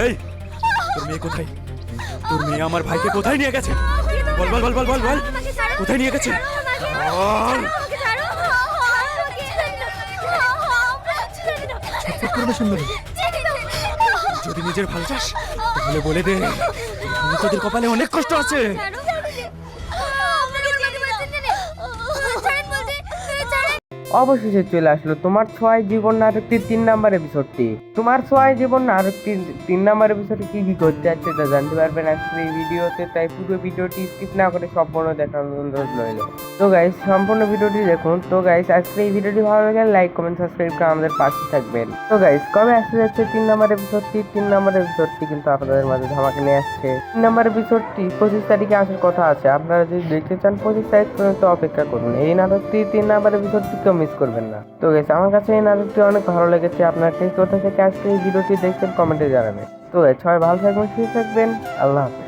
এই তোর মেয়ে কোথায়? তোর মেয়ে আমার ভাইকে কোথায় নিয়ে গেছে? বল বল বল বল বল বল কোথায় নিয়ে গেছে? বল। ছটফট করবে সুন্দরী। যদি নিজের ভালো চাস তাহলে বলে দে, তোদের কপালে অনেক কষ্ট আছে। অবশেষে চলে আসলো তোমার ছোঁয়ায় জীবন নাটকটির 3 নাম্বার এপিসোডটি। তোমার ছোঁয়ায় জীবন নাটকটির 3 নাম্বার এপিসোডে কি কি করতে যাচ্ছে তা জানতে পারবেন আজকের এই ভিডিওতে, তাই পুরো ভিডিওটি স্কিপ না করে সম্পূর্ণ দেখার অনুরোধ রইল। তো গাইস সম্পূর্ণ ভিডিওটি দেখুন। তো গাইস আজকে এই ভিডিওটি ভালো লাগে লাইক কমেন্ট সাবস্ক্রাইব করে আমাদের পাশে থাকবেন। তো গাইস কবে আসতে যাচ্ছে 3 নাম্বার এপিসোডটি? 3 নাম্বার এপিসোডটি কিন্তু আপনাদের মাঝে ধামাকা নিয়ে আসছে। 3 নাম্বার এপিসোডটি 25 তারিখে আসার কথা আছে। আপনারা যদি দেখতে চান 25 তারিখ পর্যন্ত অপেক্ষা করুন। এই নাটকটি 3 নাম্বার এপিসোডটি কেউ মিস করবেন না। তো গাইস আমার কাছে এই নাটকটি অনেক ভালো লেগেছে। আপনার কে কোথা থেকে আজকে এই ভিডিওটি দেখছেন কমেন্টে জানাবেন। তো গাইস সবাই ভালো থাকবেন, সুস্থ থাকবেন, আল্লাহ হাফেজ।